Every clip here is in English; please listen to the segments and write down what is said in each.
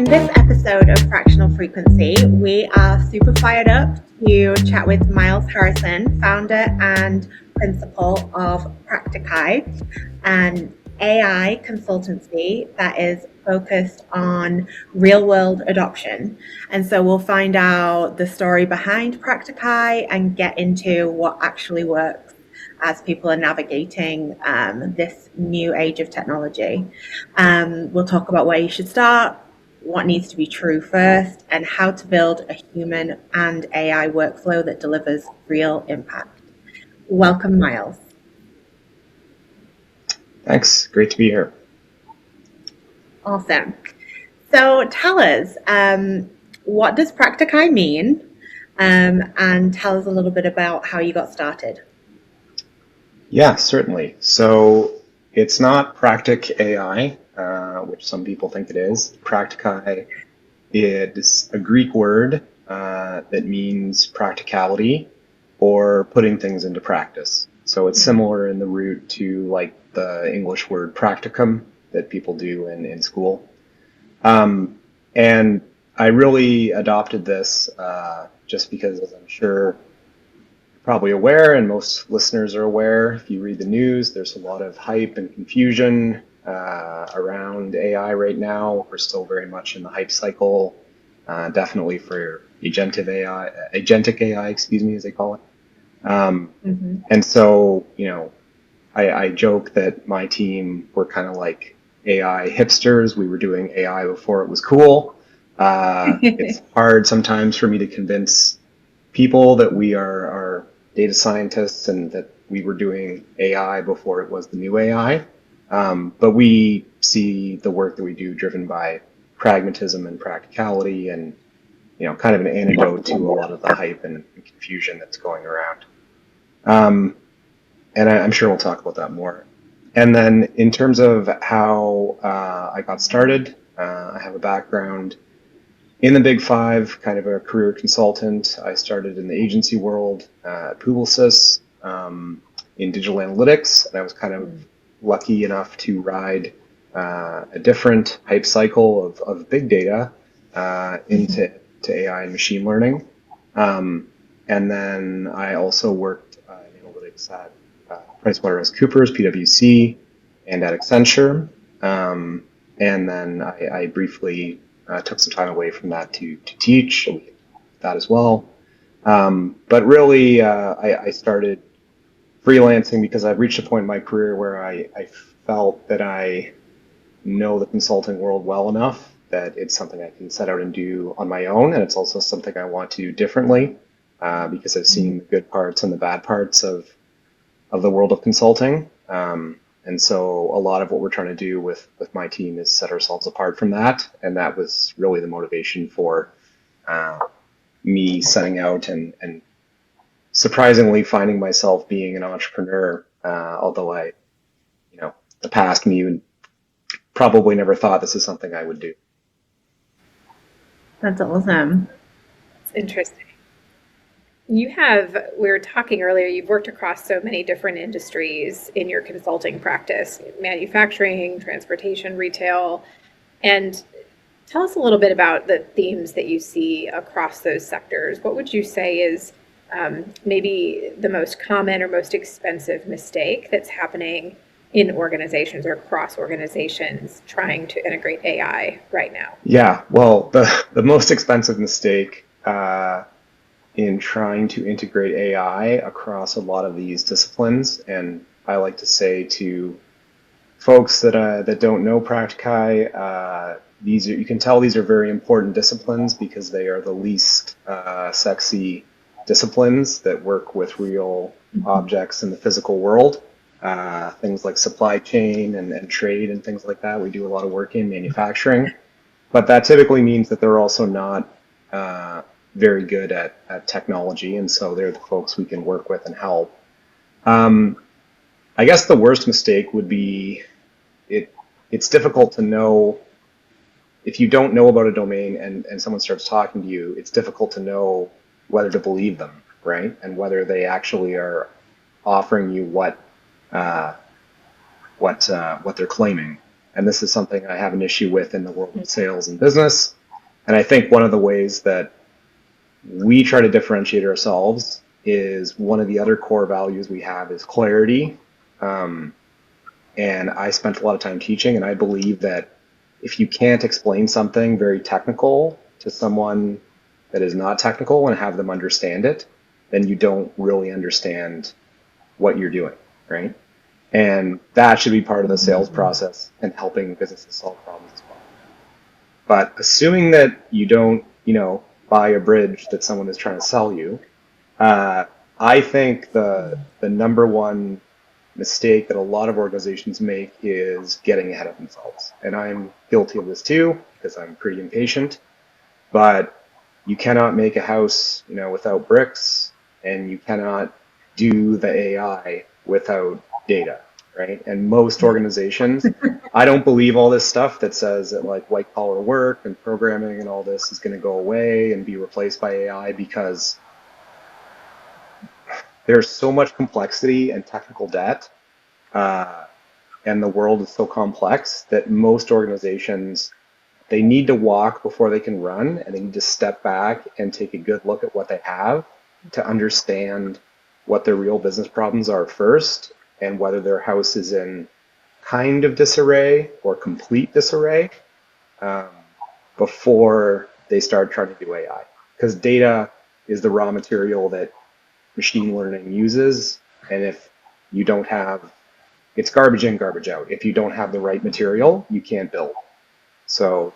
In this episode of Fractional Frequency, we are super fired up to chat with Myles Harrison, founder and principal of Practicality, an AI consultancy that is focused on real-world adoption. And so we'll find out the story behind Practicality and get into what actually works as people are navigating this new age of technology. We'll talk about where you should start, what needs to be true first, and how to build a human and AI workflow that delivers real impact. Welcome, Myles. Thanks. Great to be here. Awesome. So tell us, what does Practicality mean? And tell us a little bit about how you got started. Yeah, certainly. So it's not Practic AI, which some people think it is. Practicality is a Greek word that means practicality or putting things into practice. So it's similar in the root to like the English word practicum that people do in school. And I really adopted this just because, as I'm sure probably aware, and most listeners are aware, if you read the news, there's a lot of hype and confusion around AI right now. We're still very much in the hype cycle, definitely for agentic AI, as they call it. And so, I joke that my team were kind of like AI hipsters. We were doing AI before it was cool. It's hard sometimes for me to convince people that we are data scientists and that we were doing AI before it was the new AI. But we see the work that we do driven by pragmatism and practicality and, kind of an antidote to a lot of the hype and confusion that's going around. And I'm sure we'll talk about that more. And then in terms of how I got started, I have a background in the Big Five, kind of a career consultant. I started in the agency world at Publicis in digital analytics, and I was kind of lucky enough to ride a different hype cycle of big data into AI and machine learning. And then I also worked in analytics at PricewaterhouseCoopers, PwC, and at Accenture. And then I briefly took some time away from that to teach that as well. But really, I started freelancing because I've reached a point in my career where I felt that I know the consulting world well enough that it's something I can set out and do on my own. And it's also something I want to do differently because I've seen the good parts and the bad parts of the world of consulting. And so a lot of what we're trying to do with my team is set ourselves apart from that. And that was really the motivation for me setting out and surprisingly finding myself being an entrepreneur, although the past me would probably never thought this is something I would do. That's awesome. It's interesting. We were talking earlier, you've worked across so many different industries in your consulting practice, manufacturing, transportation, retail, and tell us a little bit about the themes that you see across those sectors. What would you say is maybe the most common or most expensive mistake that's happening in organizations or across organizations trying to integrate AI right now? Yeah, well, the most expensive mistake in trying to integrate AI across a lot of these disciplines, and I like to say to folks that don't know Practicality, you can tell these are very important disciplines because they are the least sexy disciplines that work with real objects in the physical world. Things like supply chain and trade and things like that. We do a lot of work in manufacturing, but that typically means that they're also not very good at technology, and so they're the folks we can work with and help. I guess the worst mistake would be it's difficult to know if you don't know about a domain and someone starts talking to you. It's difficult to know whether to believe them, right? And whether they actually are offering you what they're claiming. And this is something I have an issue with in the world of sales and business. And I think one of the ways that we try to differentiate ourselves is one of the other core values we have is clarity. Um, and I spent a lot of time teaching, and I believe that if you can't explain something very technical to someone that is not technical and have them understand it, then you don't really understand what you're doing, right? And that should be part of the sales process and helping businesses solve problems as well. But assuming that you don't, buy a bridge that someone is trying to sell you, uh, I think the number one mistake that a lot of organizations make is getting ahead of themselves. And I'm guilty of this too, because I'm pretty impatient. But you cannot make a house, without bricks, and you cannot do the AI without data, right? And most organizations, I don't believe all this stuff that says that like white collar work and programming and all this is going to go away and be replaced by AI, because there's so much complexity and technical debt, uh, and the world is so complex that most organizations, they need to walk before they can run, and they need to step back and take a good look at what they have to understand what their real business problems are first, and whether their house is in kind of disarray or complete disarray, um, before they start trying to do AI. Because data is the raw material that machine learning uses, and if you don't have, it's garbage in, garbage out. If you don't have the right material, you can't build. So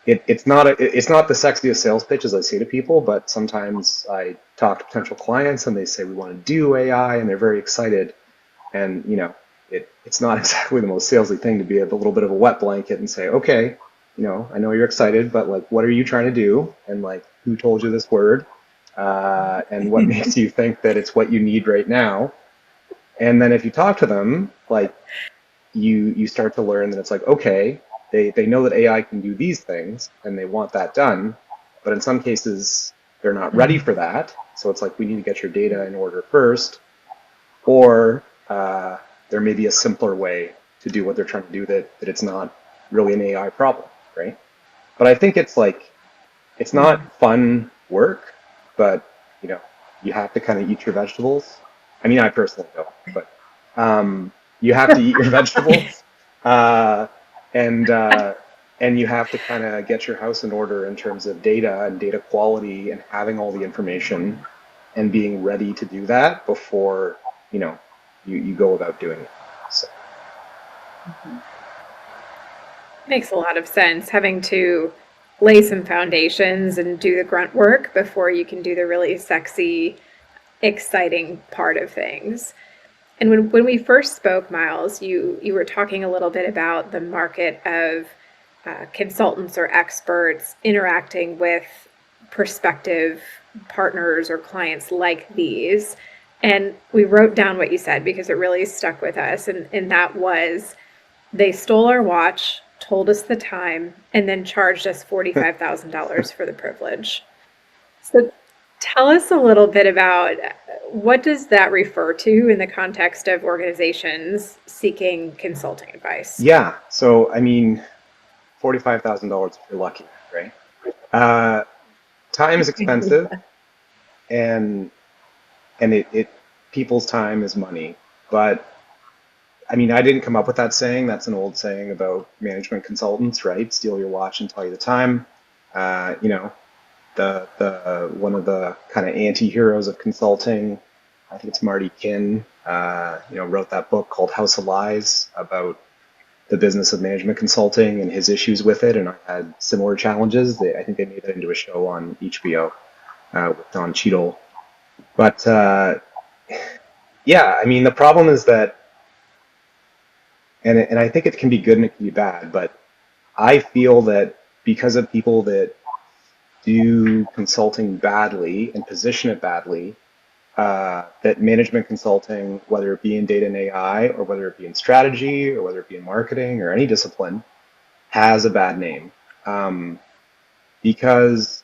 it's not the sexiest sales pitch, as I say to people, but sometimes I talk to potential clients and they say we want to do AI and they're very excited, and it's not exactly the most salesy thing to be a little bit of a wet blanket and say, okay, I know you're excited, but like, what are you trying to do? And like, who told you this word? And what makes you think that it's what you need right now? And then if you talk to them, like, you start to learn that it's like, okay, they know that AI can do these things and they want that done, but in some cases they're not ready for that. So it's like, we need to get your data in order first, or there may be a simpler way to do what they're trying to do that it's not really an AI problem, right? But I think it's like, it's not fun work, but you have to kind of eat your vegetables. I mean, I personally don't, but you have to eat your vegetables, uh, and you have to kind of get your house in order in terms of data and data quality and having all the information and being ready to do that before you go about doing it. So. Makes a lot of sense, having to lay some foundations and do the grunt work before you can do the really sexy, exciting part of things. And when we first spoke, Myles, you were talking a little bit about the market of consultants or experts interacting with prospective partners or clients like these. And we wrote down what you said because it really stuck with us. And that was, they stole our watch, told us the time, and then charged us $45,000 for the privilege. So tell us a little bit about what does that refer to in the context of organizations seeking consulting advice? Yeah. So, I mean, $45,000 if you're lucky, right? Time is expensive, and it people's time is money. But I mean, I didn't come up with that saying. That's an old saying about management consultants, right? Steal your watch and tell you the time. You know, the one of the kind of anti-heroes of consulting, I think it's Marty Kinn, wrote that book called House of Lies about the business of management consulting and his issues with it. And I had similar challenges. I think they made it into a show on HBO with Don Cheadle. But yeah, I mean, the problem is that, and I think it can be good and it can be bad, but I feel that because of people that do consulting badly and position it badly, that management consulting, whether it be in data and AI, or whether it be in strategy, or whether it be in marketing, or any discipline, has a bad name. Because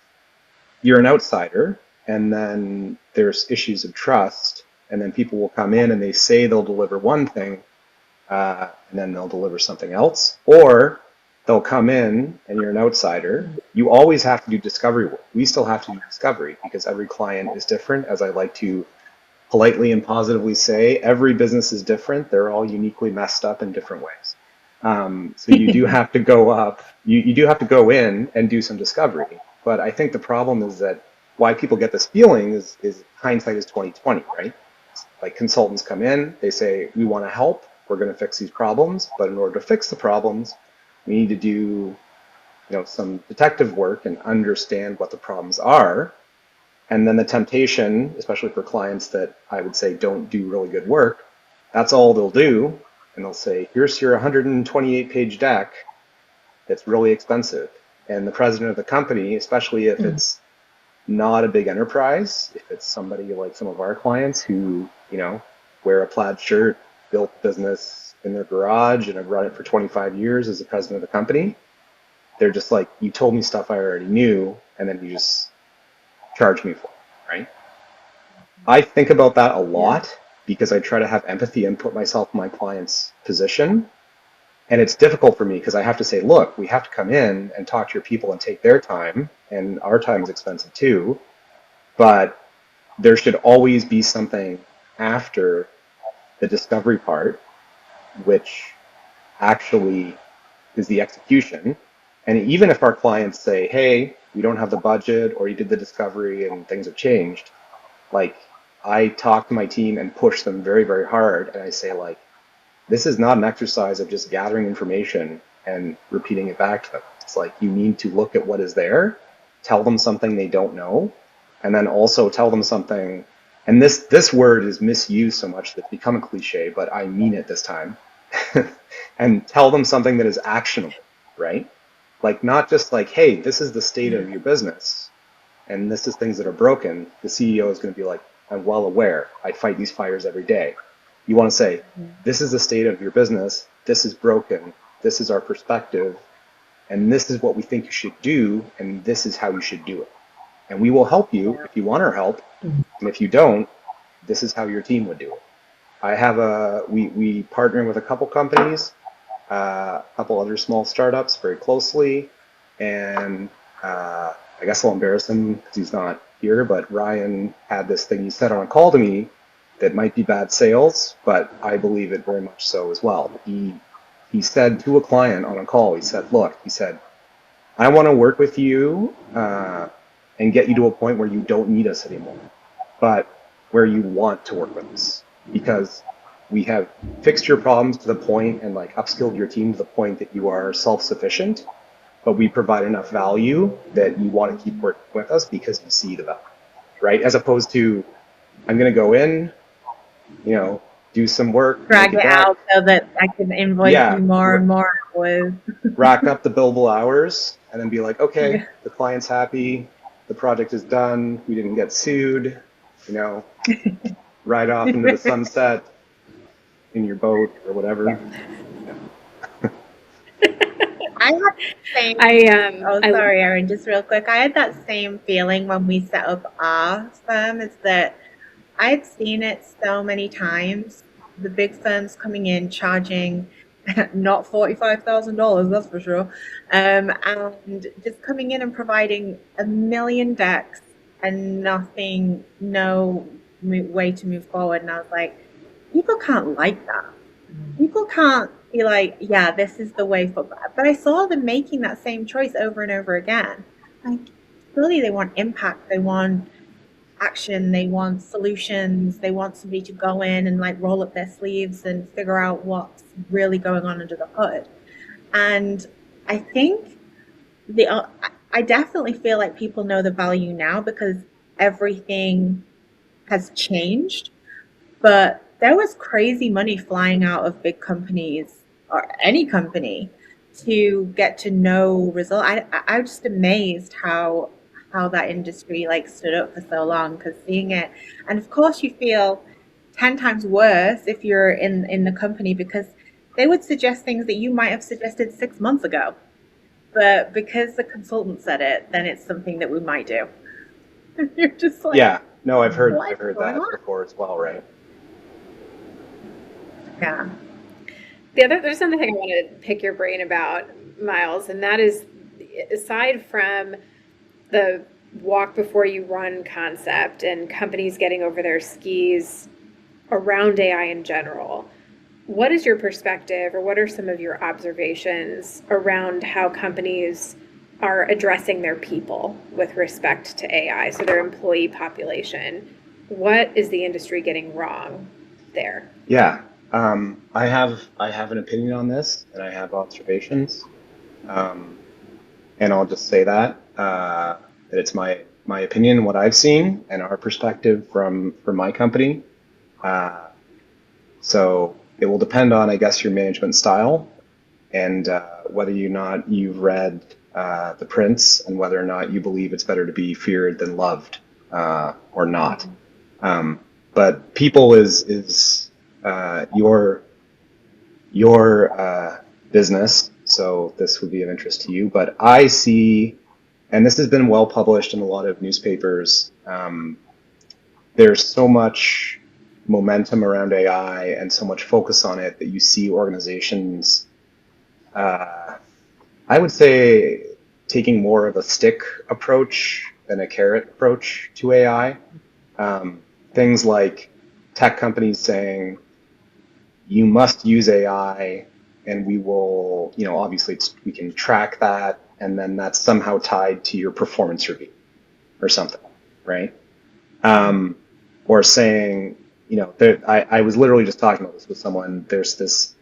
you're an outsider, and then there's issues of trust, and then people will come in and they say they'll deliver one thing, and then they'll deliver something else. Or they'll come in and you're an outsider. You always have to do discovery work. We still have to do discovery because every client is different. As I like to politely and positively say, every business is different. They're all uniquely messed up in different ways. So you do have to go up, you do have to go in and do some discovery. But I think the problem is that why people get this feeling is hindsight is 2020, right? Like consultants come in, they say, we want to help, we're going to fix these problems, but in order to fix the problems, we need to do some detective work and understand what the problems are. And then the temptation, especially for clients that I would say don't do really good work, that's all they'll do. And they'll say, here's your 128-page deck that's really expensive. And the president of the company, especially if it's not a big enterprise, if it's somebody like some of our clients who, wear a plaid shirt, built business in their garage and have run it for 25 years as the president of the company, they're just like, you told me stuff I already knew, and then you just charge me for it, right? I think about that a lot because I try to have empathy and put myself in my client's position. And it's difficult for me because I have to say, look, we have to come in and talk to your people and take their time, and our time is expensive too. But there should always be something after the discovery part, which actually is the execution. And even if our clients say, hey, we don't have the budget, or you did the discovery and things have changed, like I talk to my team and push them very, very hard. And I say, like, this is not an exercise of just gathering information and repeating it back to them. It's like you need to look at what is there, tell them something they don't know, and then also tell them something. And this word is misused so much that it's become a cliche, but I mean it this time. And tell them something that is actionable, right? Like not just like, hey, this is the state of your business, and this is things that are broken. The CEO is going to be like, I'm well aware. I fight these fires every day. You want to say, this is the state of your business. This is broken. This is our perspective. And this is what we think you should do. And this is how you should do it. And we will help you if you want our help. And if you don't, this is how your team would do it. We partner with a couple companies, a couple other small startups very closely. And I guess I'll embarrass him because he's not here, but Ryan had this thing he said on a call to me that might be bad sales, but I believe it very much so as well. He said to a client on a call, he said, look, I want to work with you and get you to a point where you don't need us anymore, but where you want to work with us, because we have fixed your problems to the point and like upskilled your team to the point that you are self-sufficient, but we provide enough value that you want to keep working with us because you see the value, right? As opposed to, I'm going to go in, do some work, Drag it out so that I can invoice you more and more with rack up the billable hours, and then be like, okay, the client's happy, the project is done, we didn't get sued, ride off into the sunset in your boat or whatever. I had the same. Sorry, Erin. Just real quick, I had that same feeling when we set up our firm. Is that I'd seen it so many times. The big firms coming in charging not $45,000, that's for sure, and just coming in and providing a million decks and nothing, no way to move forward. And I was like, people can't like that. People can't be like, yeah, this is the way for. But I saw them making that same choice over and over again. Like, really, they want impact. They want action. They want solutions. They want somebody to go in and like roll up their sleeves and figure out what's really going on under the hood. And I think I definitely feel like people know the value now because everything has changed. But there was crazy money flying out of big companies or any company to get to no result. I was just amazed how that industry like stood up for so long, because seeing it, and of course you feel 10 times worse if you're in the company, because they would suggest things that you might have suggested 6 months ago, but because the consultant said it, then it's something that we might do. You're just like, yeah, no, I've heard that before as well, right? Yeah. There's something I want to pick your brain about. Myles, and that is, aside from the walk before you run concept and companies getting over their skis around AI in general, what is your perspective, or what are some of your observations around how companies are addressing their people with respect to AI, so their employee population? What is the industry getting wrong there? Yeah, I have an opinion on this, and I have observations, um, and I'll just say that it's my opinion, what I've seen, and our perspective from my company. Uh, so it will depend on, I guess, your management style and whether or not you've read the prints and whether or not you believe it's better to be feared than loved or not. Um, but people is your business, so this would be of interest to you. But I see, and this has been well published in a lot of newspapers. There's so much momentum around AI and so much focus on it that you see organizations, uh, I would say, taking more of a stick approach than a carrot approach to AI. Um, Things like tech companies saying, you must use AI and we will, obviously we can track that and then that's somehow tied to your performance review or something, right? Um, or saying, I was literally just talking about this with someone. There's this,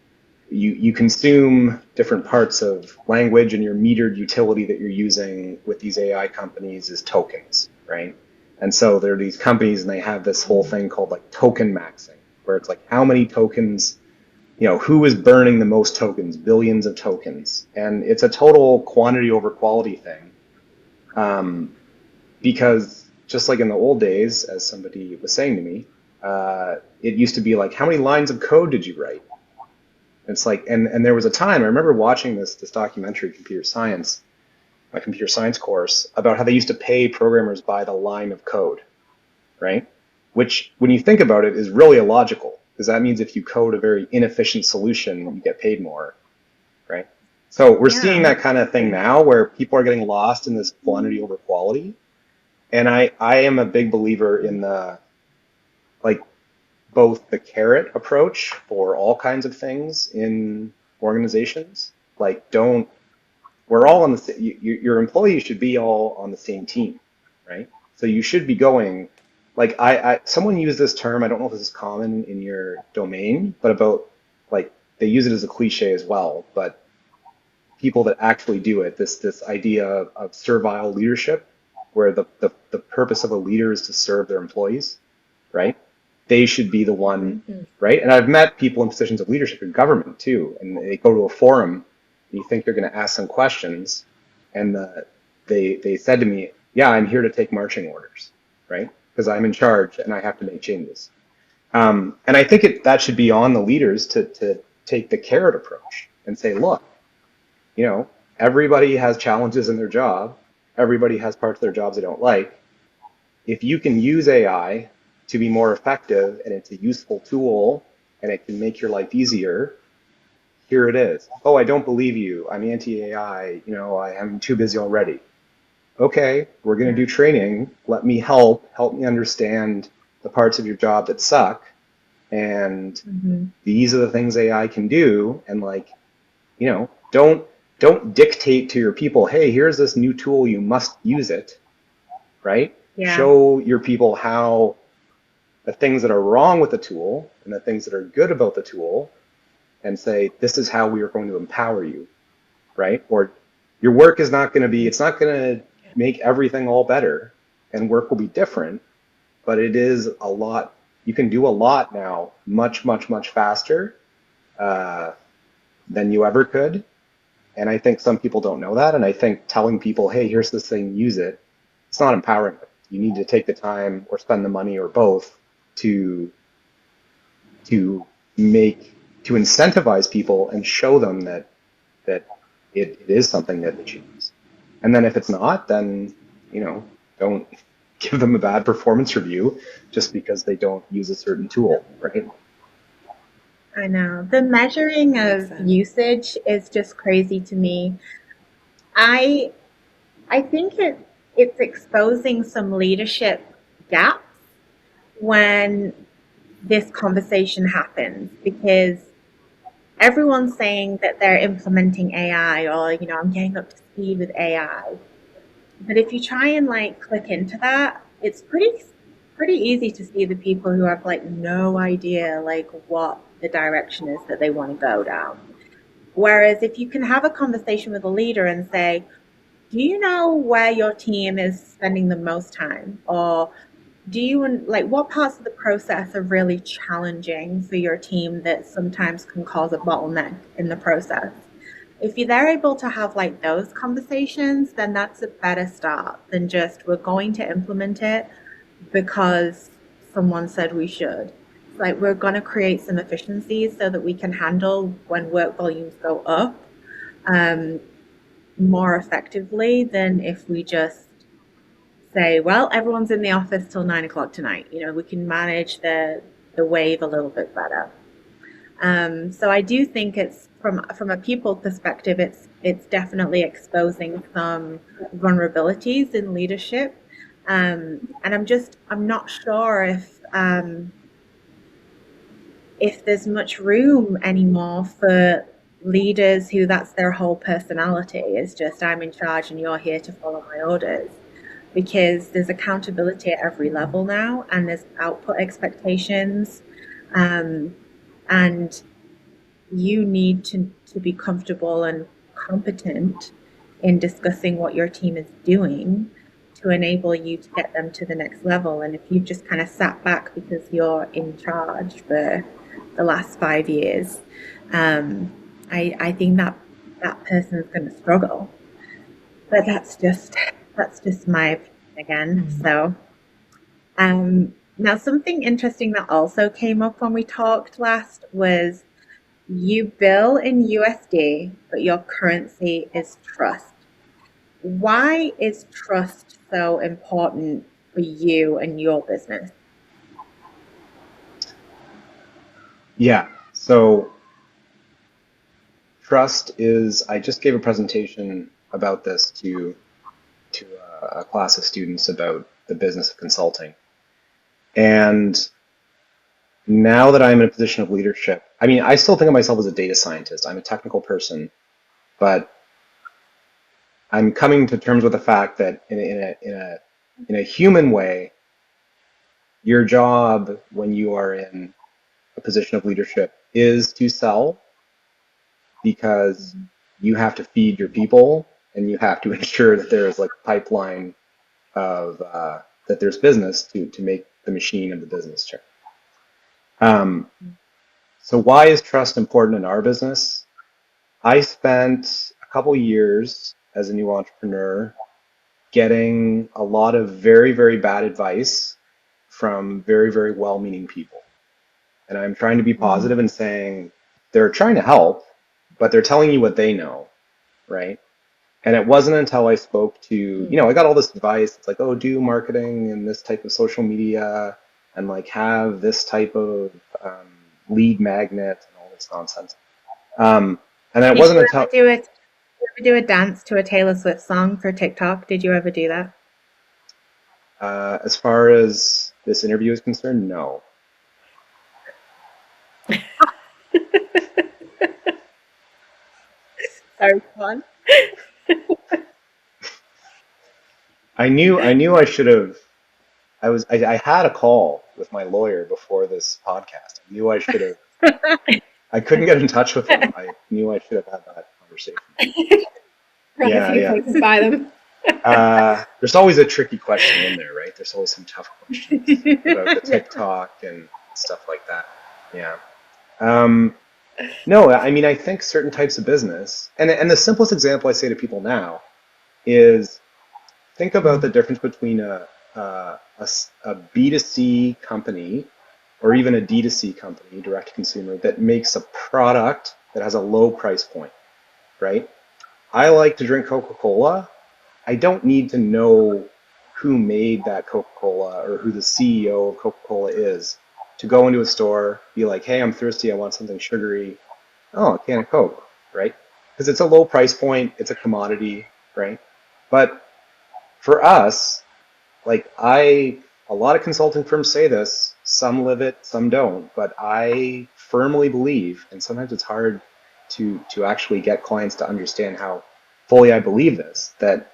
you consume different parts of language and your metered utility that you're using with these AI companies is tokens, right? And so there are these companies and they have this whole thing called like token maxing, where it's like how many tokens, who is burning the most tokens, billions of tokens. And it's a total quantity over quality thing. Um, because just like in the old days, as somebody was saying to me, it used to be like, how many lines of code did you write? It's like, and there was a time I remember watching this documentary, my computer science course, about how they used to pay programmers by the line of code, right? Which, when you think about it, is really illogical, because that means if you code a very inefficient solution, you get paid more, right? So we're seeing Yeah. that kind of thing now, where people are getting lost in this quantity over quality. And I am a big believer in like both the carrot approach for all kinds of things in organizations. Like, we're all on your employees should be all on the same team, right? So you should be going, like, someone used this term, I don't know if this is common in your domain, but about, like, they use it as a cliche as well, but people that actually do it, this idea of servile leadership, where the purpose of a leader is to serve their employees, right? They should be the one, right? And I've met people in positions of leadership in government too, and they go to a forum, and you think they're going to ask some questions, and they said to me, "Yeah, I'm here to take marching orders, right? Because I'm in charge and I have to make changes." And I think that should be on the leaders to take the carrot approach and say, "Look, everybody has challenges in their job. Everybody has parts of their jobs they don't like. If you can use AI to be more effective and it's a useful tool and it can make your life easier, here it is. Oh, I don't believe you. I'm anti-AI. I'm too busy already. Okay, we're going to do training. Let me help me understand the parts of your job that suck. And these are the things AI can do. And don't dictate to your people, hey, here's this new tool, you must use it, right? Yeah. Show your people how the things that are wrong with the tool and the things that are good about the tool, and say, this is how we are going to empower you, right? Or your work is not going to be, it's not going to make everything all better, and work will be different, but it is a lot, you can do a lot now much, much, much faster than you ever could. And I think some people don't know that. And I think telling people, hey, here's this thing, use it, it's not empowering them. You need to take the time or spend the money or both to incentivize people and show them that it is something that they should use. And then if it's not, then don't give them a bad performance review just because they don't use a certain tool, right? I know. The measuring Makes of sense. usage is just crazy to me. I I think it's exposing some leadership gaps when this conversation happens because everyone's saying that they're implementing AI or, I'm getting up to speed with AI. But if you try and like click into that, it's pretty easy to see the people who have like no idea like what the direction is that they want to go down. Whereas if you can have a conversation with a leader and say, do you know where your team is spending the most time? Or do you like what parts of the process are really challenging for your team that sometimes can cause a bottleneck in the process? If they're able to have like those conversations, then that's a better start than just we're going to implement it because someone said we should. It's like we're going to create some efficiencies so that we can handle when work volumes go up um, more effectively than if we just say, well, everyone's in the office till 9 o'clock tonight. We can manage the wave a little bit better. So I do think it's from a people perspective, it's definitely exposing some vulnerabilities in leadership, and I'm not sure if there's much room anymore for leaders who that's their whole personality is just I'm in charge and you're here to follow my orders because there's accountability at every level now and there's output expectations um, and you need to be comfortable and competent in discussing what your team is doing to enable you to get them to the next level. And if you've just kind of sat back because you're in charge for the last 5 years, I think that person is going to struggle. But that's just my opinion again. So now something interesting that also came up when we talked last was you bill in USD, but your currency is trust. Why is trust so important for you and your business? Yeah. So trust is, I just gave a presentation about this to a class of students about the business of consulting. And now that I'm in a position of leadership, I mean, I still think of myself as a data scientist. I'm a technical person, but I'm coming to terms with the fact that in a human way, your job when you are in a position of leadership is to sell because you have to feed your people and you have to ensure that there is like a pipeline of that there's business to make the machine of the business turn. Um, so why is trust important in our business? I spent a couple years as a new entrepreneur getting a lot of very, very bad advice from very, very well-meaning people. And I'm trying to be positive and saying they're trying to help, but they're telling you what they know, right? And it wasn't until I spoke to, I got all this advice. It's like, oh, do marketing and this type of social media and like have this type of lead magnet and all this nonsense. And it Did wasn't you ever until, do it? Did you ever do a dance to a Taylor Swift song for TikTok? Did you ever do that? as far as this interview is concerned, no. Sorry, fun. I knew I should have. I had a call with my lawyer before this podcast. I knew I should have. I couldn't get in touch with him. I knew I should have had that conversation. Run a Yeah, few yeah. places by them. There's always a tricky question in there, right? There's always some tough questions about the TikTok and stuff like that. Yeah. Um, no, I mean, I think certain types of business, and the simplest example I say to people now is think about the difference between a B2C company or even a D2C company, direct to consumer, that makes a product that has a low price point, right? I like to drink Coca-Cola. I don't need to know who made that Coca-Cola or who the CEO of Coca-Cola is. to go into a store, be like, hey, I'm thirsty, I want something sugary. Oh, a can of Coke, right? Because it's a low price point, it's a commodity, right? But for us, like a lot of consulting firms say this, some live it, some don't, but I firmly believe, and sometimes it's hard to actually get clients to understand how fully I believe this, that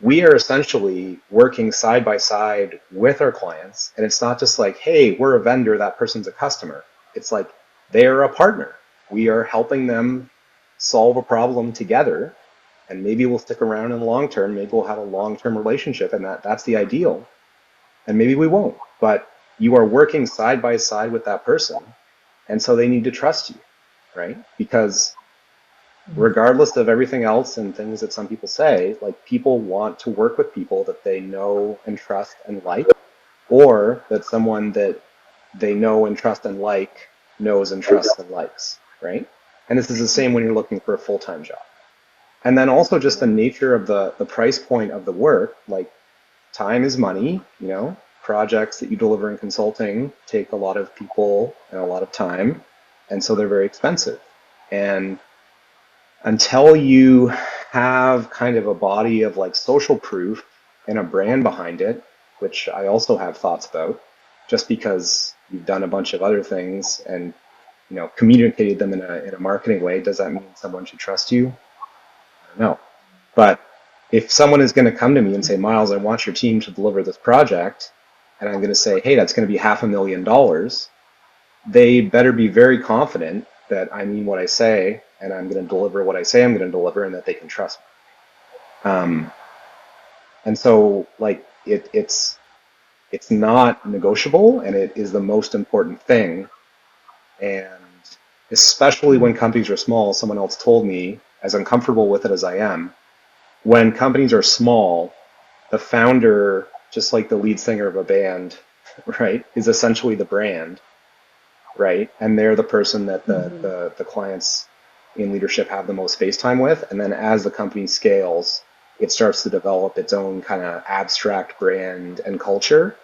we are essentially working side by side with our clients. And it's not just like, hey, we're a vendor, that person's a customer. It's like they are a partner. We are helping them solve a problem together. And maybe we'll stick around in the long term. Maybe we'll have a long-term relationship, and that's the ideal. And maybe we won't. But you are working side by side with that person. And so they need to trust you, right? Because regardless of everything else and things that some people say, like people want to work with people that they know and trust and like, or that someone that they know and trust and like knows and trusts and likes, right? And this is the same when you're looking for a full-time job. And then also just the nature of the price point of the work, like time is money, you know, projects that you deliver in consulting take a lot of people and a lot of time, and so they're very expensive. And until you have kind of a body of like social proof and a brand behind it, which I also have thoughts about, just because you've done a bunch of other things and communicated them in a marketing way, does that mean someone should trust you? I don't know. But if someone is going to come to me and say, Myles, I want your team to deliver this project, and I'm going to say, hey, that's going to be $500,000, they better be very confident that I mean what I say and I'm going to deliver what I say I'm going to deliver, and that they can trust me. And so, like, it's not negotiable, and it is the most important thing. And especially when companies are small, someone else told me, as uncomfortable with it as I am, when companies are small, the founder, just like the lead singer of a band, right, is essentially the brand, right? And they're the person that the clients in leadership have the most face time with. And then as the company scales, it starts to develop its own kind of abstract brand and culture.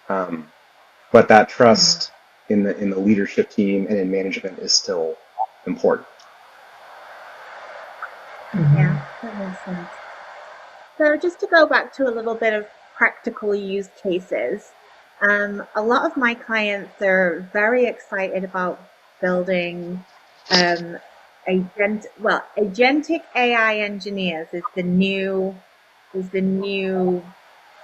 But that trust in the leadership team and in management is still important. Yeah, that makes sense. So just to go back to a little bit of practical use cases, a lot of my clients are very excited about building agentic AI engineers is the new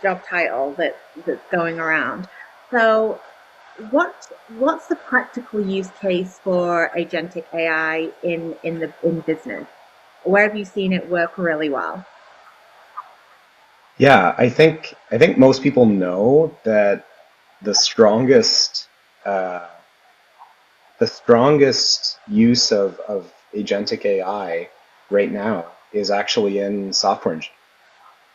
job title that's going around. So what's the practical use case for agentic AI in business? Where have you seen it work really well? Yeah, I think most people know that the strongest uh, the strongest use of agentic AI right now is actually in software engineering.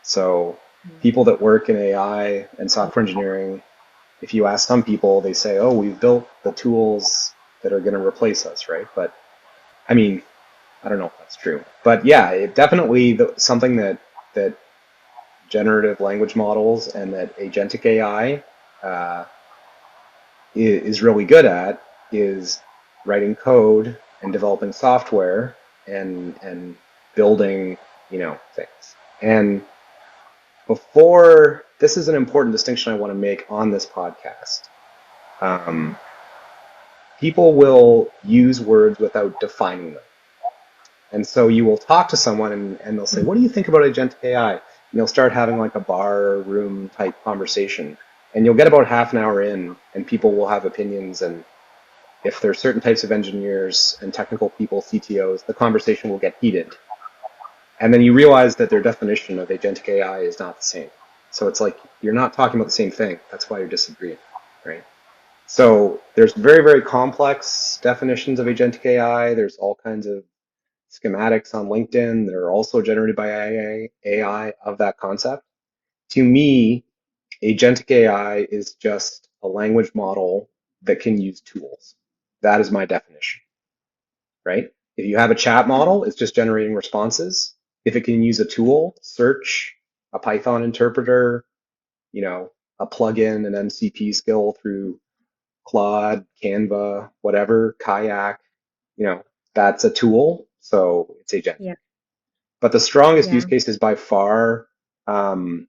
So people that work in AI and software engineering, if you ask some people, they say, "Oh, we've built the tools that are going to replace us," right? But I mean, I don't know if that's true. But yeah, it definitely something that generative language models and that agentic AI uh, is really good at is writing code and developing software and building, things. And before, this is an important distinction I want to make on this podcast. Um, People will use words without defining them. And so you will talk to someone and they'll say, what do you think about agentic AI? And you'll start having like a bar room type conversation. And you'll get about half an hour in and people will have opinions. And if there's certain types of engineers and technical people, CTOs, the conversation will get heated. And then you realize that their definition of agentic AI is not the same. So it's like, you're not talking about the same thing. That's why you're disagreeing, right? So there's very, very complex definitions of agentic AI. There's all kinds of schematics on LinkedIn that are also generated by AI of that concept. To me, agentic AI is just a language model that can use tools. That is my definition, right? If you have a chat model, it's just generating responses. If it can use a tool, search, a Python interpreter, a plugin, an MCP skill through Claude, Canva, whatever, Kayak, you know, that's a tool. So it's agentic. Yeah. But the strongest use Yeah. case um,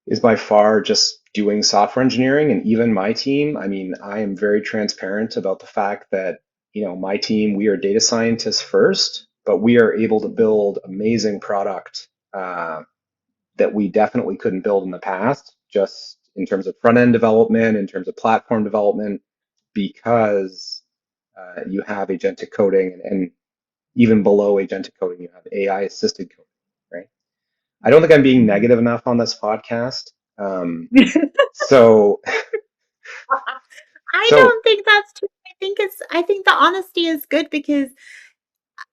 is by far just doing software engineering. And even my team, I mean, I am very transparent about the fact that, my team, we are data scientists first, but we are able to build amazing product that we definitely couldn't build in the past, just in terms of front end development, in terms of platform development, because you have agentic coding, and even below agentic coding, you have AI assisted coding, right? I don't think I'm being negative enough on this podcast. So, I so don't think that's true. I think the honesty is good because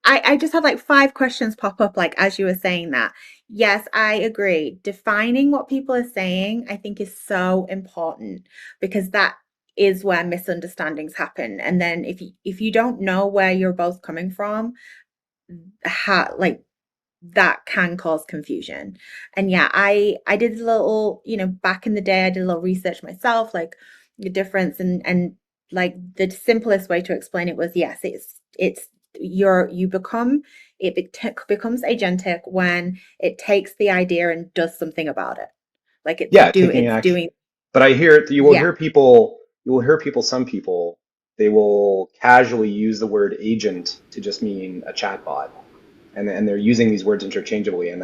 I just had like 5 questions pop up like as you were saying that. Yes, I agree. Defining what people are saying, I think is so important because that is where misunderstandings happen. And then if you don't know where you're both coming from, like that can cause confusion. And yeah, I did a little, back in the day I did a little research myself, like the difference, and like the simplest way to explain it was, yes, it's you become becomes agentic when it takes the idea and does something about it. Like yeah, taking it's action. doing. But Yeah. you will hear people, some people, they will casually use the word agent to just mean a chatbot. And they're using these words interchangeably, and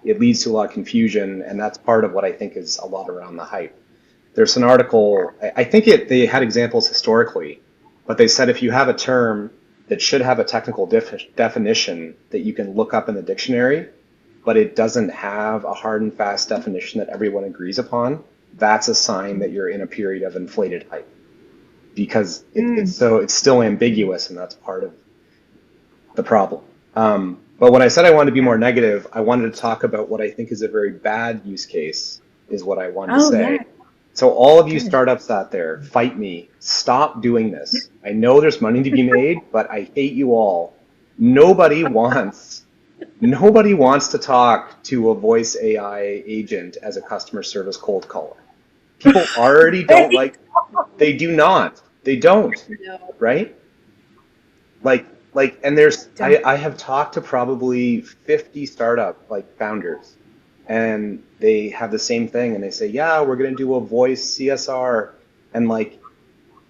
it leads to a lot of confusion, and that's part of what I think is a lot around the hype. There's an article, I think they had examples historically, but they said if you have a term that should have a technical definition that you can look up in the dictionary, but it doesn't have a hard and fast definition that everyone agrees upon, that's a sign that you're in a period of inflated hype, because Mm. it's still ambiguous, and that's part of the problem. But when I said I wanted to be Yeah. more negative, I wanted to talk about what I think is a very bad use case, is what I wanted to Oh yeah. say. So all of you Good. startups out there, fight me. Stop doing this. I know there's money to be made, but I hate you all. Nobody wants nobody wants to talk to a voice AI agent as a customer service cold caller. People already don't like, they do not. They don't, No. right? Like, and I have talked to probably 50 startup like founders, and they have the same thing, and they say, yeah, we're going to do a voice CSR, and like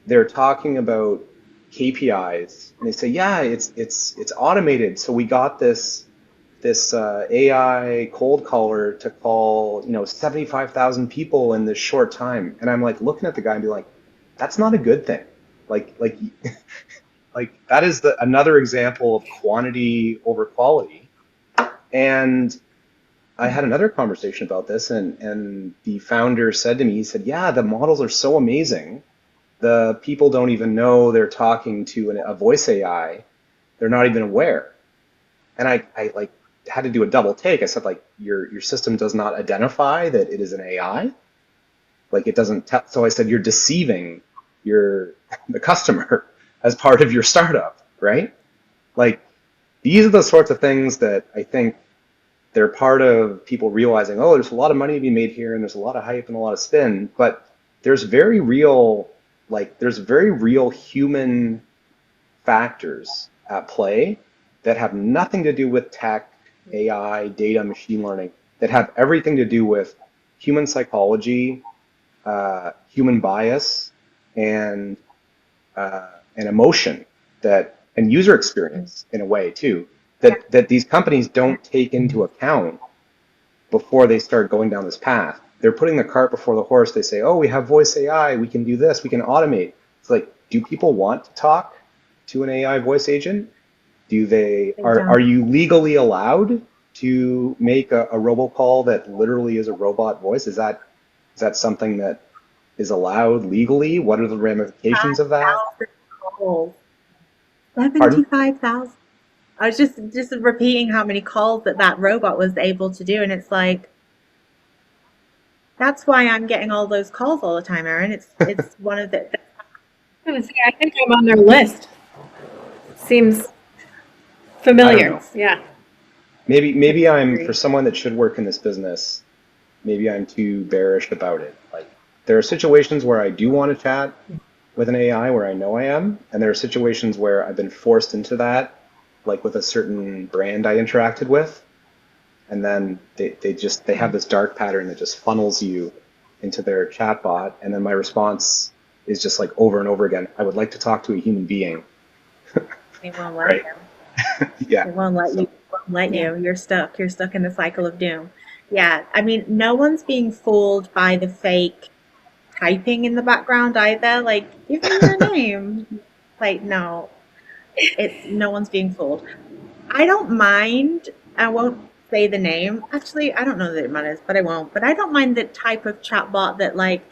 they're talking about KPIs, and they say, yeah, it's automated. So we got this AI cold caller to call 75,000 people in this short time, and I'm like looking at the guy and be like, that's not a good thing. Like like that is another example of quantity over quality. And I had another conversation about this, and the founder said to me, he said, yeah, the models are so amazing. The people don't even know they're talking to a voice AI. They're not even aware. And I like had to do a double take. I said, like, your system does not identify that it is an AI. Like it doesn't tell. So I said, you're deceiving the customer as part of your startup, right? Like these are the sorts of things that I think they're part of people realizing, oh, there's a lot of money to be made here, and there's a lot of hype and a lot of spin, but there's very real, there's very real human factors at play that have nothing to do with tech, AI, data, machine learning, that have everything to do with human psychology, human bias, and and emotion, and user experience in a way too, that these companies don't take into account before they start going down this path. They're putting the cart before the horse. They say, oh, we have voice AI, we can do this, we can automate. It's like, do people want to talk to an AI voice agent? They Are don't. you legally allowed to make a robocall that literally is a robot voice? Is that something that is allowed legally? What are the ramifications of that? 5,000 calls. Pardon? 75,000. I was just repeating how many calls that robot was able to do, and it's like that's why I'm getting all those calls all the time, Erin. It's one of the I was gonna say, I think I'm on their list. Seems I don't familiar. know. Yeah. Maybe I'm, for agree. someone that should work in this business, maybe I'm too bearish about it. Like, there are situations where I do want to chat with an AI where I know I am, and there are situations where I've been forced into that, like with a certain brand I interacted with, and then they have this dark pattern that just funnels you into their chatbot, and then my response is just like over and over again, I would like to talk to a human being, They won't let right? you. Yeah. They won't let you. So Won't let you. You're stuck. You're stuck in the cycle of doom. Yeah, I mean, no one's being fooled by the fake typing in the background either. Like, give me your name. Like, no, it's no one's being fooled. I don't mind. I won't say the name. Actually, I don't know that it matters, but I won't. But I don't mind the type of chatbot that like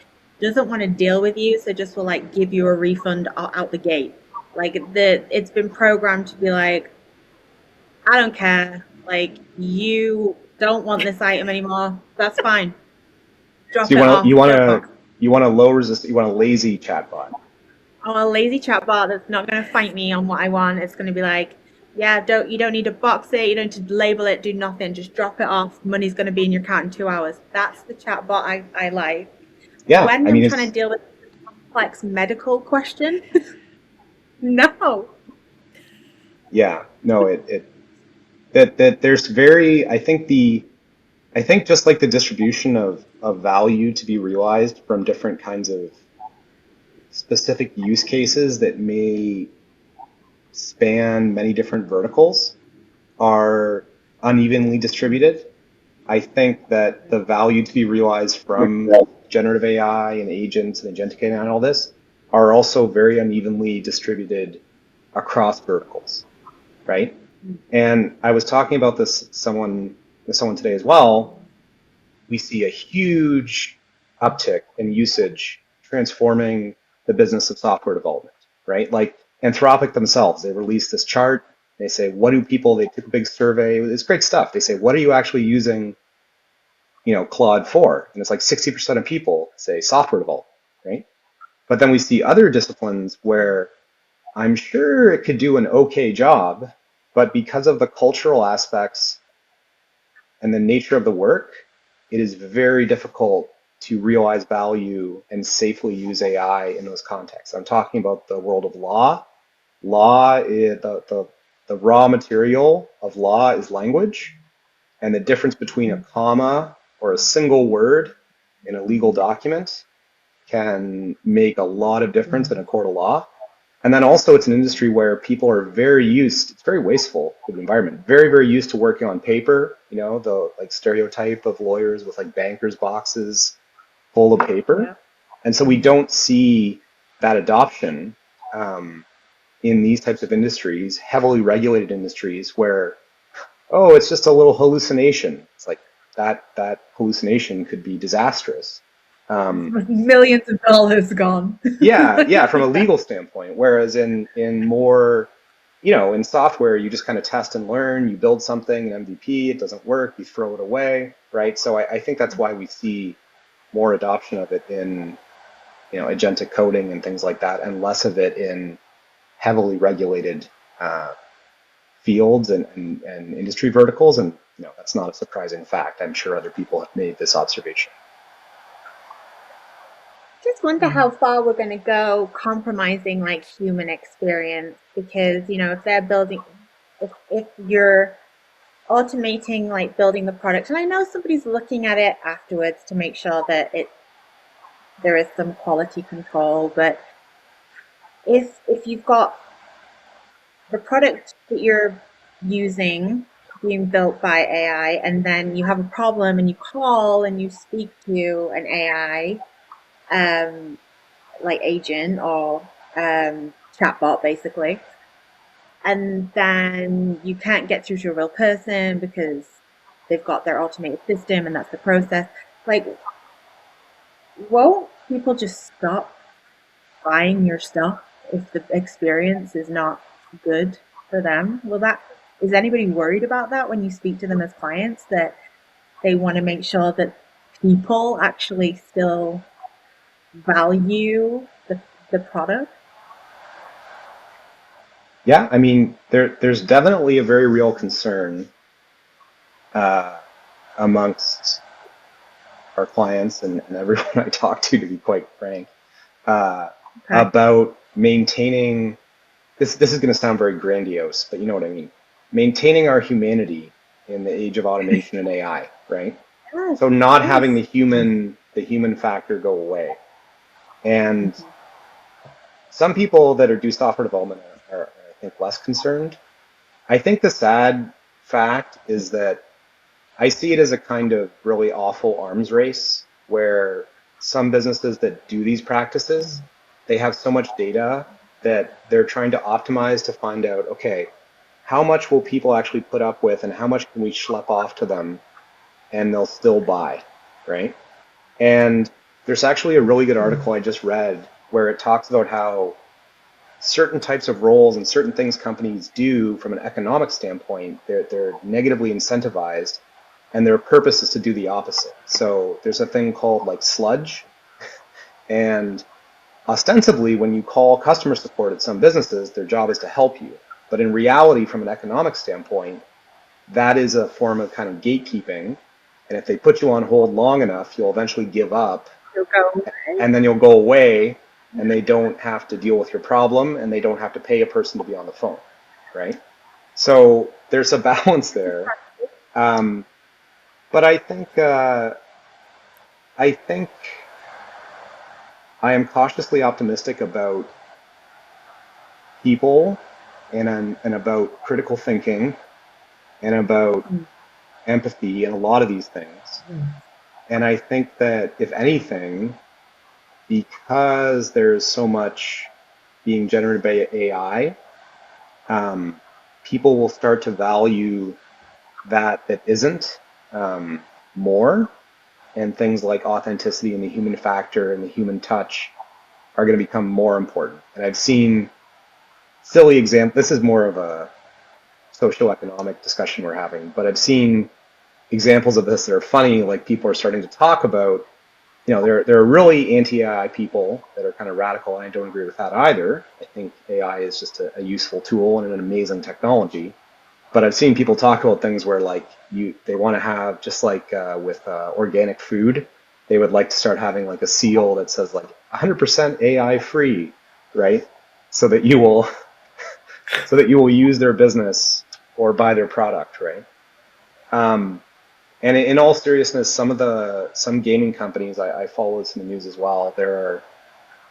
doesn't want to deal with you, so just will like give you a refund out the gate. Like the it's been programmed to be like, I don't care. Like you don't want this item anymore. That's fine. Drop you it want to off. Don't bother. low resist, you want a lazy chatbot. Oh, a lazy chatbot that's not going to fight me on what I want. It's going to be like, yeah, you don't need to box it, you don't need to label it, do nothing, just drop it off. Money's going to be in your account in 2 hours. That's the chatbot I like. Yeah, When I I'm mean trying to it's deal with a complex medical question, no. yeah, no, it that there's very I think just like the distribution of value to be realized from different kinds of specific use cases that may span many different verticals are unevenly distributed. I think that the value to be realized from generative AI and agents and agentic AI and all this are also very unevenly distributed across verticals, right? And I was talking about this with someone today as well. We see a huge uptick in usage transforming the business of software development, right? Like Anthropic themselves, they released this chart. They say, what do people, they took a big survey. It's great stuff. They say, what are you actually using, Claude for? And it's like 60% of people say software development, right? But then we see other disciplines where I'm sure it could do an okay job, but because of the cultural aspects and the nature of the work, it is very difficult to realize value and safely use AI in those contexts. I'm talking about the world of law. Law is the raw material of law is language, and the difference between a comma or a single word in a legal document can make a lot of difference in a court of law. And then also it's an industry where people are it's very wasteful for the environment, very, very used to working on paper, the like stereotype of lawyers with like bankers boxes full of paper. Yeah. And so we don't see that adoption in these types of industries, heavily regulated industries where, oh, it's just a little hallucination. It's like that hallucination could be disastrous. Millions of dollars gone. Yeah, from a legal standpoint. Whereas in more, in software, you just kind of test and learn. You build something, an MVP, it doesn't work, you throw it away, right? So I think that's why we see more adoption of it in, agentic coding and things like that, and less of it in heavily regulated fields and industry verticals. And that's not a surprising fact. I'm sure other people have made this observation. Just wonder how far we're going to go compromising like human experience because if they're building if you're automating like building the product, and I know somebody's looking at it afterwards to make sure that there is some quality control, but if you've got the product that you're using being built by AI and then you have a problem and you call and you speak to an AI like agent or chatbot basically, and then you can't get through to a real person because they've got their automated system and that's the process. Like, won't people just stop buying your stuff if the experience is not good for them? Is anybody worried about that when you speak to them as clients that they want to make sure that people actually still value the product? Yeah, I mean, there's definitely a very real concern uh, amongst our clients and everyone I talk to be quite frank, Okay. about maintaining this. This is going to sound very grandiose, but you know what I mean. Maintaining our humanity in the age of automation and AI, right? Yes, So not yes. having the human factor go away. And some people that do software development are, I think, less concerned. I think the sad fact is that I see it as a kind of really awful arms race where some businesses that do these practices, they have so much data that they're trying to optimize to find out, okay, how much will people actually put up with and how much can we schlep off to them and they'll still buy, right? And there's actually a really good article I just read where it talks about how certain types of roles and certain things companies do from an economic standpoint, they're negatively incentivized, and their purpose is to do the opposite. So there's a thing called like sludge, and ostensibly when you call customer support at some businesses, their job is to help you. But in reality, from an economic standpoint, that is a form of kind of gatekeeping. And if they put you on hold long enough, you'll eventually give up, You'll go away. and then you'll go away, and they don't have to deal with your problem, and they don't have to pay a person to be on the phone, right? So there's a balance there. But I think I am cautiously optimistic about people and about critical thinking and about empathy and a lot of these things. And I think that if anything, because there's so much being generated by AI, people will start to value that isn't more, and things like authenticity and the human factor and the human touch are going to become more important. And I've seen silly examples. This is more of a socioeconomic discussion we're having, but I've seen examples of this that are funny. Like people are starting to talk about, there are really anti-AI people that are kind of radical, and I don't agree with that either. I think AI is just a useful tool and an amazing technology. But I've seen people talk about things where like they want to have, just like with organic food, they would like to start having like a seal that says like 100% AI free, right? So that you will use their business or buy their product, right? And in all seriousness, some gaming companies, I follow this in the news as well. There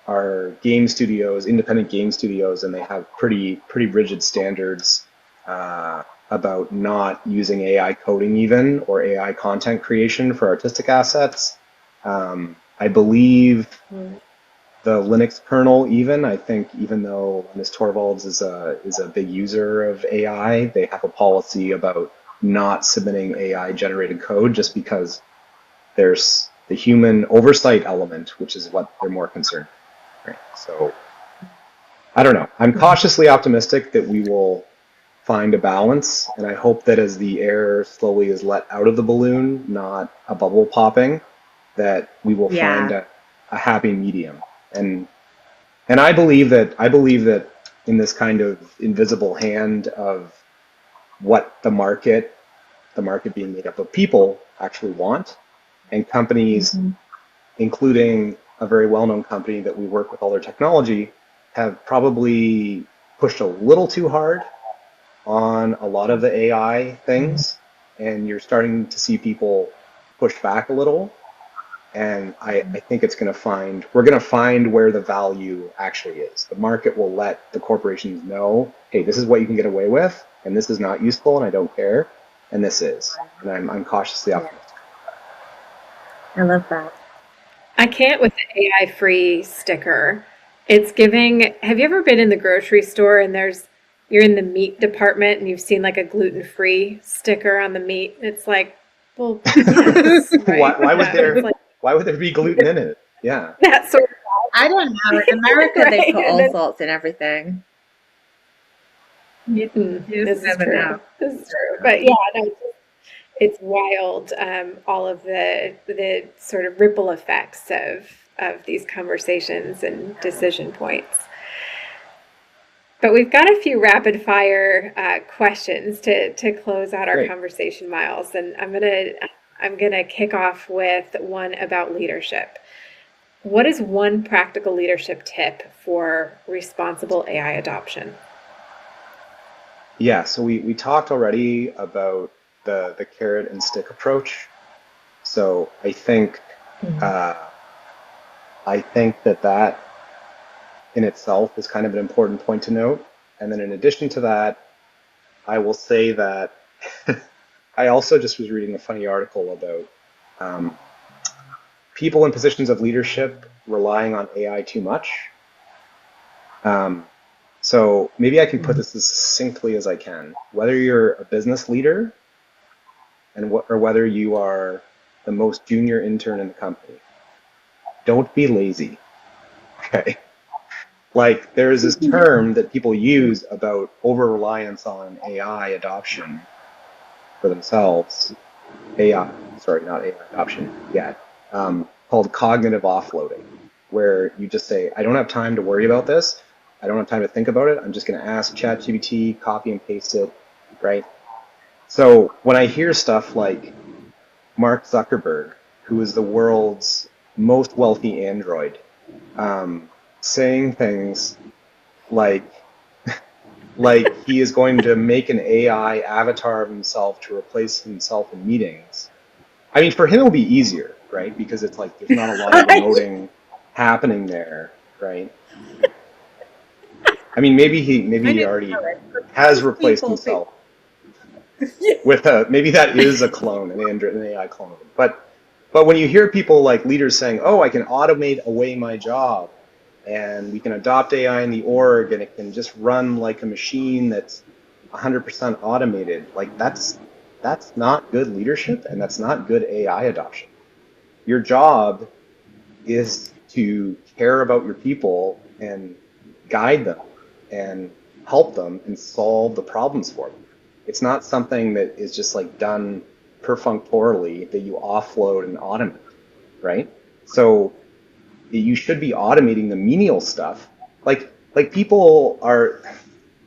are game studios, independent game studios, and they have pretty rigid standards about not using AI coding even, or AI content creation for artistic assets. I believe the Linux kernel even, I think even though Linus Torvalds is a big user of AI, they have a policy about not submitting AI generated code just because there's the human oversight element, which is what they're more concerned with. Right? So I don't know. I'm cautiously optimistic that we will find a balance, and I hope that as the air slowly is let out of the balloon, not a bubble popping, that we will find Yeah. a happy medium. And I believe that in this kind of invisible hand of what the market being made up of people actually want, and companies, including a very well-known company that we work with all their technology, have probably pushed a little too hard on a lot of the AI things, and you're starting to see people push back a little. And I think we're going to find where the value actually is. The market will let the corporations know, hey, this is what you can get away with, and this is not useful, and I don't care, and this is. And I'm cautiously optimistic. I love that. I can't with the AI free sticker. It's giving, have you ever been in the grocery store and you're in the meat department and you've seen like a gluten free sticker on the meat? It's like, well, yes, right? Why would No, it's like why would there be gluten in it? Yeah. that sort of I don't know. In America, they right. put And all then sorts in everything. You just this is never true. know. This is true. But yeah, no, it's wild, all of the sort of ripple effects of these conversations and decision points. But we've got a few rapid fire questions to close out our Great. conversation, Miles, and I'm gonna I'm going to kick off with one about leadership. What is one practical leadership tip for responsible AI adoption? Yeah, so we talked already about the carrot and stick approach. So uh, I think that in itself is kind of an important point to note. And then in addition to that, I will say that I also just was reading a funny article about um, people in positions of leadership relying on AI too much. Um, so maybe I can put this as succinctly as I can. Whether you're a business leader or whether you are the most junior intern in the company, don't be lazy. Okay. Like there is this term that people use about over reliance on AI adoption for themselves. AI, sorry, not AI adoption yet, called cognitive offloading, where you just say, I don't have time to worry about this. I don't have time to think about it. I'm just going to ask ChatGPT, copy and paste it, right? So when I hear stuff like Mark Zuckerberg, who is the world's most wealthy android, saying things like he is going to make an AI avatar of himself to replace himself in meetings. I mean, for him it'll be easier, right? Because it's like there's not a lot of Right? emoting happening there, right? I mean, maybe he Didn't already know it, but has most replaced people think, himself with a maybe that is a clone, an AI clone of him. But when you hear people like leaders saying, "Oh, I can automate away my job, and we can adopt AI in the org, and it can just run like a machine that's 100% automated," like that's not good leadership, and that's not good AI adoption. Your job is to care about your people and guide them and help them and solve the problems for them. It's not something that is just like done perfunctorily that you offload and automate, right? So you should be automating the menial stuff. Like people are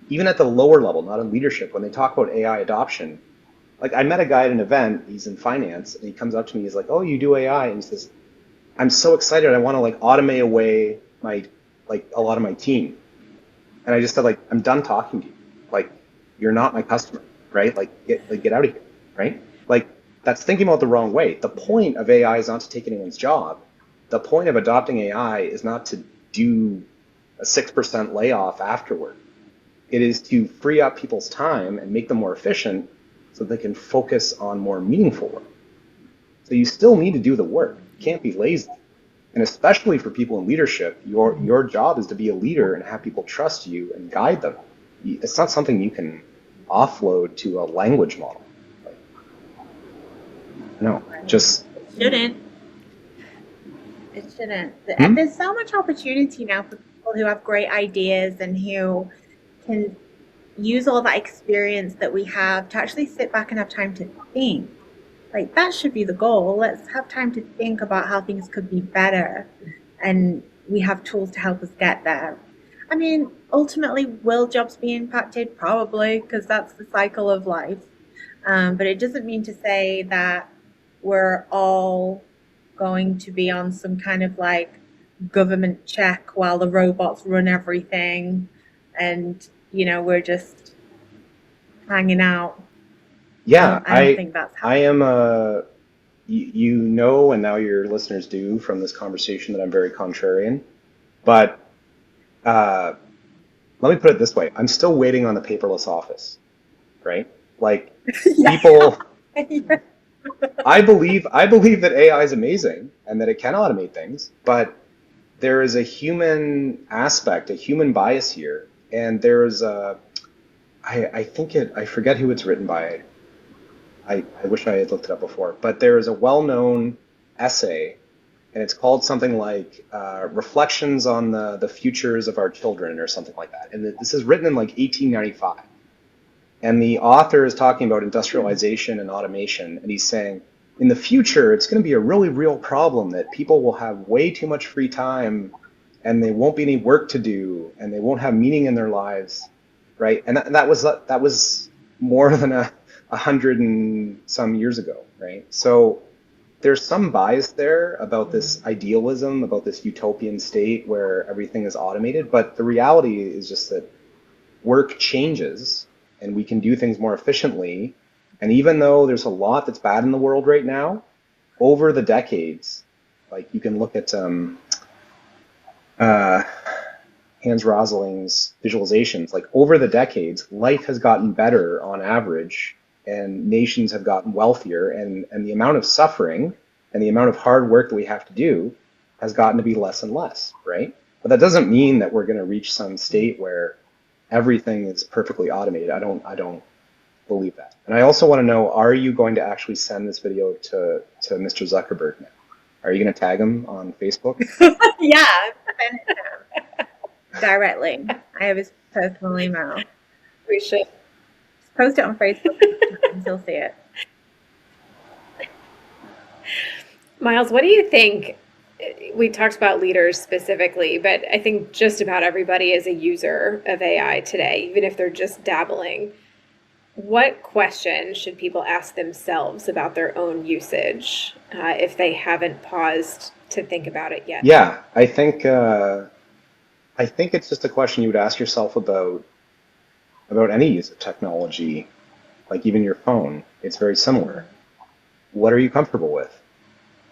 even at the lower level, not in leadership, when they talk about AI adoption. Like I met a guy at an event, he's in finance, and he comes up to me, he's like, "Oh, you do AI?" And he says, I'm so excited. I want to like automate away my like a lot of my team. And I just said like I'm done talking to you. Like you're not my customer, right? Like get out of here, right? Like that's thinking about the wrong way. The point of AI is not to take anyone's job. The point of adopting AI is not to do a 6% layoff afterward. It is to free up people's time and make them more efficient so they can focus on more meaningful work. So you still need to do the work. You can't be lazy. And especially for people in leadership, your job is to be a leader and have people trust you and guide them. It's not something you can offload to a language model. Like, no, just it shouldn't. It shouldn't. hmm? There's so much opportunity now for people who have great ideas and who can use all that experience that we have to actually sit back and have time to think. Like that should be the goal. Let's have time to think about how things could be better, and we have tools to help us get there. I mean, ultimately, will jobs be impacted? Probably, because that's the cycle of life. But it doesn't mean to say that we're all going to be on some kind of like government check while the robots run everything, and we're just hanging out. Yeah, I don't think that's I happening. am a you know, and now your listeners do from this conversation that I'm very contrarian. But uh, let me put it this way: I'm still waiting on the paperless office, right? Like Yeah. people I believe that AI is amazing and that it can automate things, but there is a human aspect, a human bias here, and there's a I think I forget who it's written by. I wish I had looked it up before, but there is a well-known essay, and it's called something like "Reflections on the Futures of Our Children" or something like that. And this is written in like 1895. And the author is talking about industrialization and automation, and he's saying, in the future, it's going to be a really real problem that people will have way too much free time, and they won't be any work to do, and they won't have meaning in their lives, right? And that was more than 100 and some years ago, right? So there's some bias there about this idealism, about this utopian state where everything is automated. But the reality is just that work changes and we can do things more efficiently. And even though there's a lot that's bad in the world right now, over the decades, like you can look at uh, Hans Rosling's visualizations, like over the decades, life has gotten better on average and nations have gotten wealthier and the amount of suffering and the amount of hard work that we have to do has gotten to be less and less, right? But that doesn't mean that we're going to reach some state where everything is perfectly automated. I don't believe that. And I also want to know, are you going to actually send this video to Mr. Zuckerberg now? Are you going to tag him on Facebook? Yeah, send it to him directly. I have his personal email. We should. Just post it on Facebook and he'll see it. Myles, what do you think? We talked about leaders specifically, but I think just about everybody is a user of AI today, even if they're just dabbling. What question should people ask themselves about their own usage if they haven't paused to think about it yet? Yeah, I think it's just a question you would ask yourself about any use of technology, like even your phone. It's very similar. What are you comfortable with,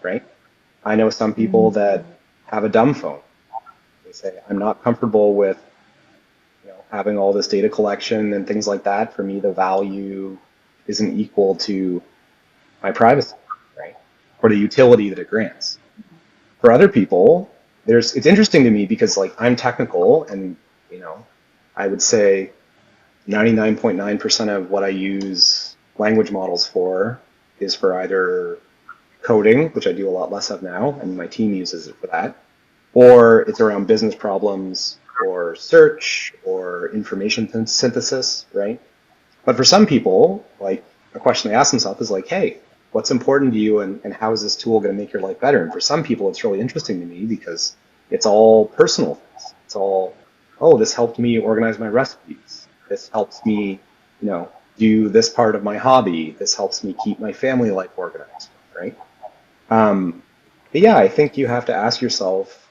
right? I know some people that have a dumb phone. They say, I'm not comfortable with, having all this data collection and things like that. For me, the value isn't equal to my privacy, right? Or the utility that it grants. For other people, it's interesting to me because like I'm technical and, I would say 99.9% of what I use language models for is for either coding, which I do a lot less of now, and my team uses it for that, or it's around business problems or search or information synthesis, right? But for some people, like a question they ask themselves is like, hey, what's important to you and how is this tool going to make your life better? And for some people, it's really interesting to me because it's all personal things. It's all, oh, this helped me organize my recipes. This helps me, do this part of my hobby. This helps me keep my family life organized, right? But yeah, I think you have to ask yourself,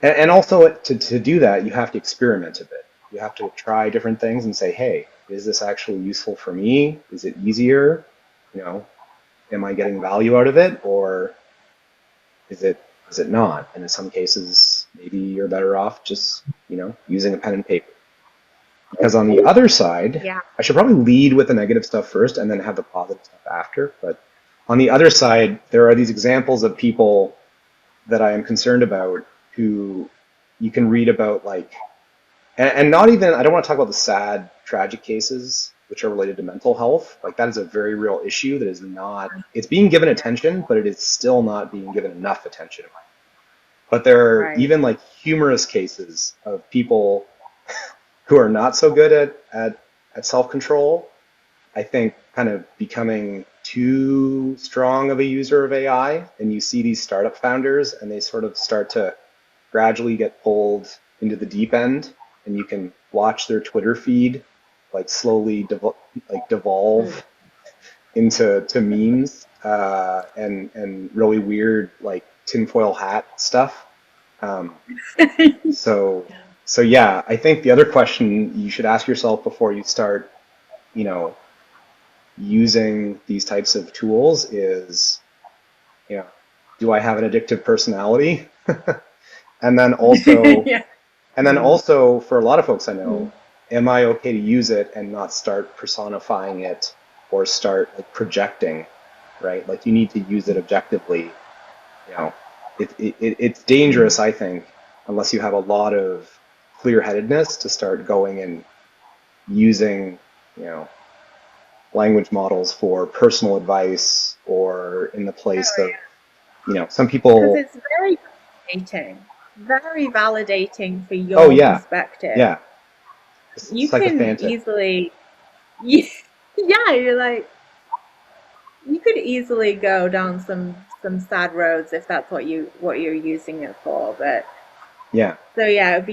and also to do that, you have to experiment a bit. You have to try different things and say, hey, is this actually useful for me? Is it easier? Am I getting value out of it, or is it not? And in some cases, maybe you're better off just, using a pen and paper. Because on the other side, Yeah. I should probably lead with the negative stuff first and then have the positive stuff after. But on the other side, there are these examples of people that I am concerned about who you can read about, like, and not even, I don't want to talk about the sad, tragic cases which are related to mental health. Like, that is a very real issue that is not, it's being given attention, but it is still not being given enough attention. But there are Right. even like humorous cases of people who are not so good at self-control, I think, kind of becoming too strong of a user of AI. And you see these startup founders and they sort of start to gradually get pulled into the deep end, and you can watch their Twitter feed like slowly devolve into memes and really weird like tinfoil hat stuff. So yeah, I think the other question you should ask yourself before you start, using these types of tools is, do I have an addictive personality? And then also, Yeah. for a lot of folks I know, am I okay to use it and not start personifying it or start like projecting, right? Like you need to use it objectively. It's dangerous, I think, unless you have a lot of clear-headedness to start going and using, language models for personal advice or in the place of, some Because people. it's very validating for Oh your yeah, perspective. yeah. It's You can sycophantic. easily, yeah, you're like, you could easily go down some sad roads if that's what you're using it for. But Yeah. so yeah, it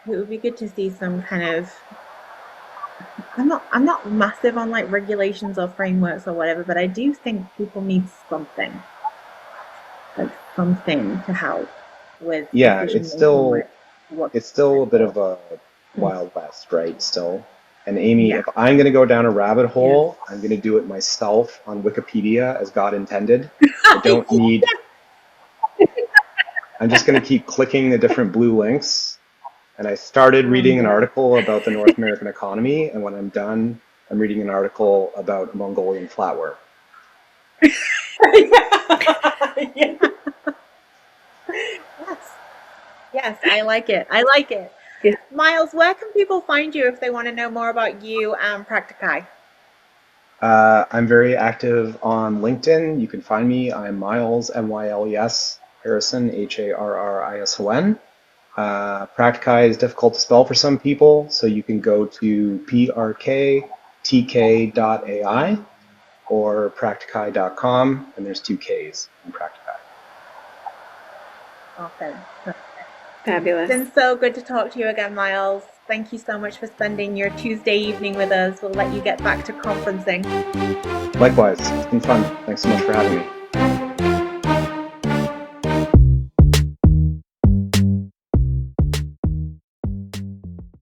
would be good to see some kind of I'm not massive on like regulations or frameworks or whatever, but I do think people need something, like something to help with Yeah, decision making with what it's still a bit for. of a wild west, right? Still. And Amy, Yeah. if I'm going to go down a rabbit Yes. hole, I'm going to do it myself on Wikipedia as God intended. I don't need, I'm just going to keep clicking the different blue links. And I started reading an article about the North American economy, and when I'm done, I'm reading an article about Mongolian flatware. Yeah. Yes. Yes, I like it. I like it. Yeah. Myles, where can people find you if they want to know more about you and Practicai? I'm very active on LinkedIn. You can find me. I'm Myles, Myles Harrison, Harrison. Practicai is difficult to spell for some people, so you can go to prktk.ai or practicai.com, and there's two Ks in Practicai. Awesome. Fabulous. It's been so good to talk to you again, Myles. Thank you so much for spending your Tuesday evening with us. We'll let you get back to conferencing. Likewise, it's been fun. Thanks so much for having me.